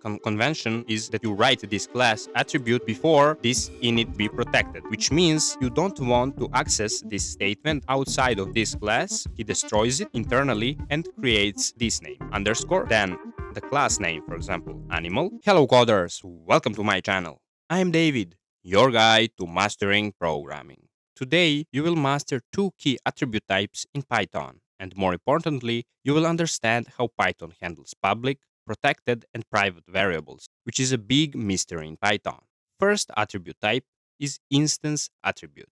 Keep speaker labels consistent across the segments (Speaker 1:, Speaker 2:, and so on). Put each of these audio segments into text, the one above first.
Speaker 1: convention is that you write this class attribute before this init be protected, which means you don't want to access this statement outside of this class. He destroys it internally and creates this name underscore, then the class name, for example, animal. Hello coders, welcome to my channel. I am David, your guide to mastering programming. Today, you will master two key attribute types in Python, and more importantly, you will understand how Python handles public, protected, and private variables, which is a big mystery in Python. First attribute type is instance attribute.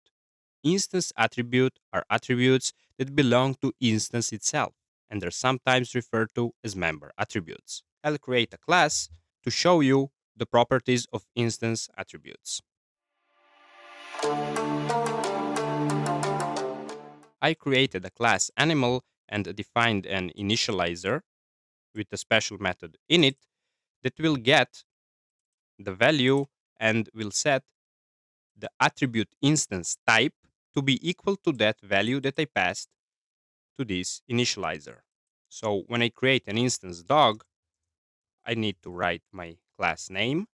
Speaker 1: Instance attribute are attributes that belong to instance itself, and are sometimes referred to as member attributes. I'll create a class to show you the properties of instance attributes. I created a class animal and defined an initializer with a special method init that will get the value and will set the attribute instance type to be equal to that value that I passed to this initializer. So when I create an instance dog, I need to write my class name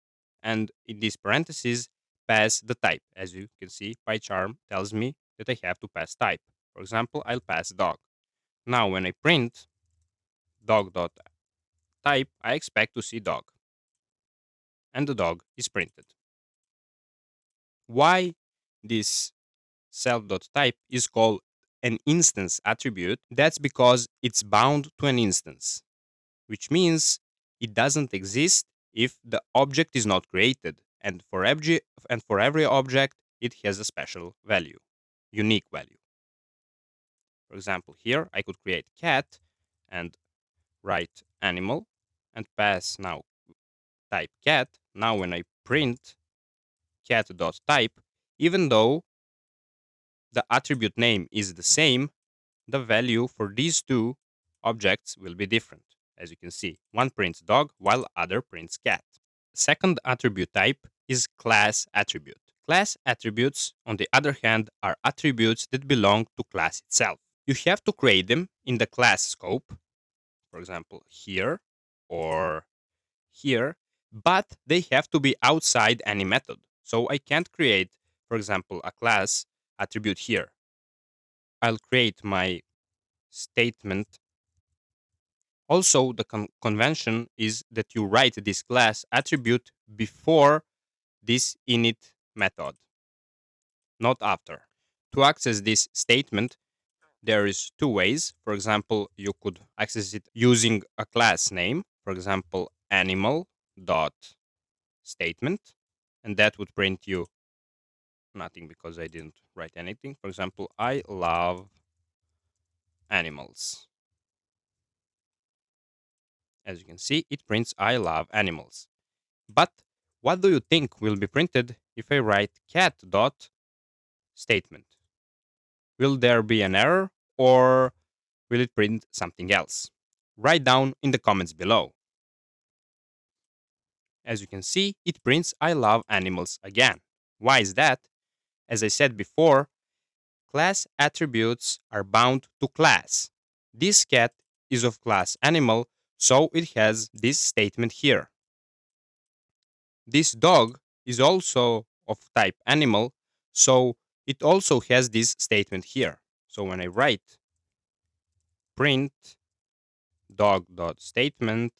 Speaker 1: and in these parentheses pass the type. As you can see, PyCharm tells me that I have to pass type. For example, I'll pass dog. Now when I print dog.type, I expect to see dog. And the dog is printed. Why this self.type is called an instance attribute? That's because it's bound to an instance, which means it doesn't exist if the object is not created. And for every object, it has a special value, unique value. For example, here I could create cat and write animal and pass now type cat. Now when I print cat.type, even though the attribute name is the same, the value for these two objects will be different. As you can see, one prints dog while other prints cat. Second attribute type is class attribute. Class attributes, on the other hand, are attributes that belong to class itself. You have to create them in the class scope, for example, here or here, but they have to be outside any method. So I can't create, for example, a class attribute here. I'll create my statement. Also, the convention is that you write this class attribute before this init method, not after. To access this statement, there is two ways. For example, you could access it using a class name, for example, animal dot statement, and that would print you nothing because I didn't write anything. For example, I love animals. As you can see, it prints I love animals. But what do you think will be printed if I write cat dot statement? Will there be an error or will it print something else? Write down in the comments below. As you can see, it prints I love animals again. Why is that? As I said before, class attributes are bound to class. This cat is of class animal, so it has this statement here. This dog is also of type animal, so it also has this statement here. So when I write print dog.statement,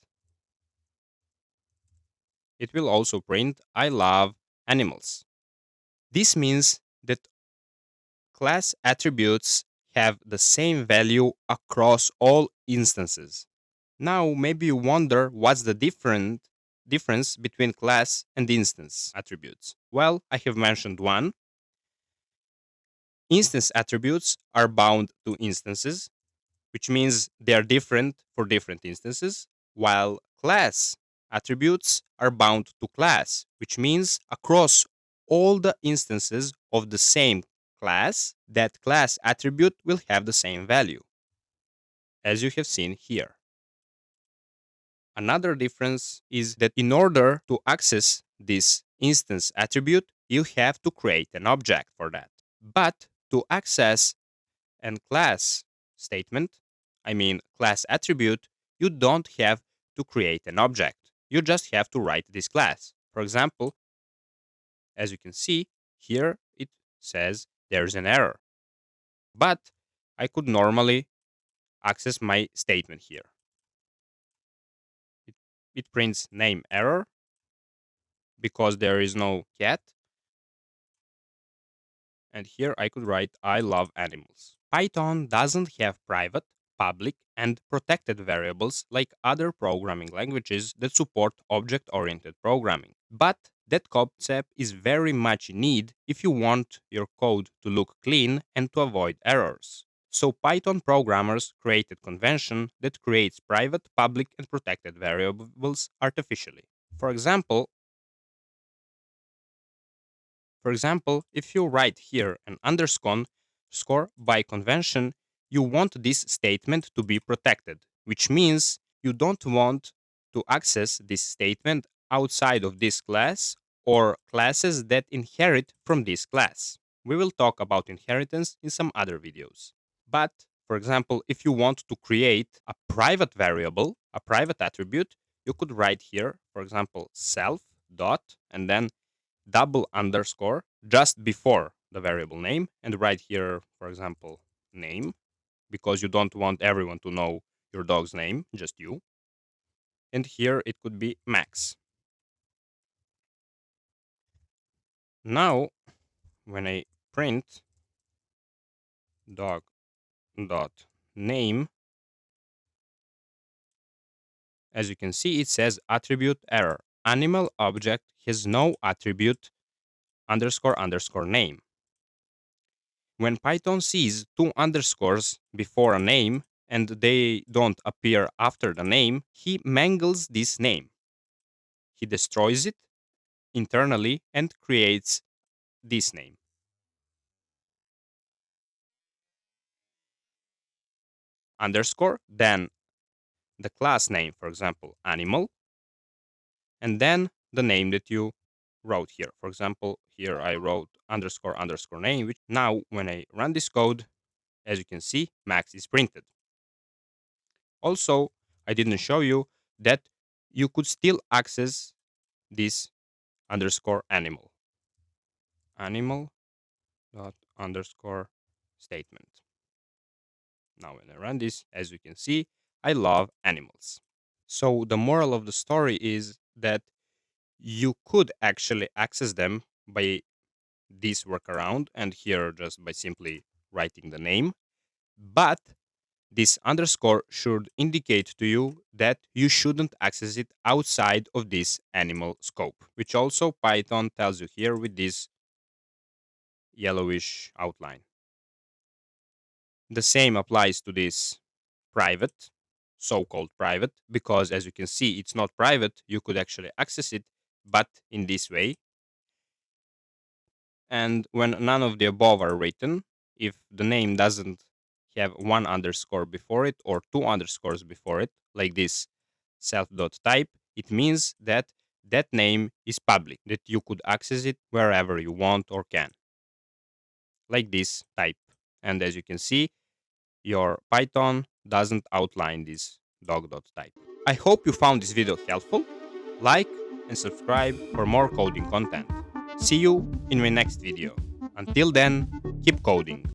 Speaker 1: it will also print I love animals. This means that class attributes have the same value across all instances. Now, maybe you wonder what's the difference between class and instance attributes. Well, I have mentioned one. Instance attributes are bound to instances, which means they are different for different instances, while class attributes are bound to class, which means across all the instances of the same class, that class attribute will have the same value, as you have seen here. Another difference is that in order to access this instance attribute, you have to create an object for that. But to access a class statement, I mean class attribute, you don't have to create an object. you just have to write this class. For example, as you can see, here it says there's an error. But I could normally access my statement here. It, it prints name error because there is no cat. And here I could write I love animals. Python doesn't have private, public, and protected variables like other programming languages that support object-oriented programming. But that concept is very much in need if you want your code to look clean and to avoid errors. So Python programmers created convention that creates private, public, and protected variables artificially. For example, if you write here an underscore score by convention, you want this statement to be protected, which means you don't want to access this statement outside of this class or classes that inherit from this class. We will talk about inheritance in some other videos. But, for example, if you want to create a private variable, a private attribute, you could write here, for example, self dot and then double underscore just before the variable name and write here, for example, name, because you don't want everyone to know your dog's name, just you. And here it could be max. Now, when I print dog dot name, as you can see, it says attribute error. Animal object has no attribute underscore underscore name. When Python sees two underscores before a name and they don't appear after the name, he mangles this name. He destroys it internally and creates this name. Underscore, then the class name, for example, animal, and then the name that you wrote here. For example, here I wrote underscore underscore name, which now when I run this code, as you can see, max is printed. Also, I didn't show you that you could still access this underscore animal dot underscore statement. Now when I run this, as you can see, I love animals. So the moral of the story is that you could actually access them by this workaround and here just by simply writing the name. But this underscore should indicate to you that you shouldn't access it outside of this animal scope, which also Python tells you here with this yellowish outline. The same applies to this private, so-called private, because as you can see, it's not private. You could actually access it, but in this way. And when none of the above are written, if the name doesn't have one underscore before it or two underscores before it, like this self.type, it means that that name is public, that you could access it wherever you want or can, like this type. And as you can see, your Python doesn't outline this dog.type. I hope you found this video helpful. Like and subscribe for more coding content. See you in my next video. Until then, keep coding.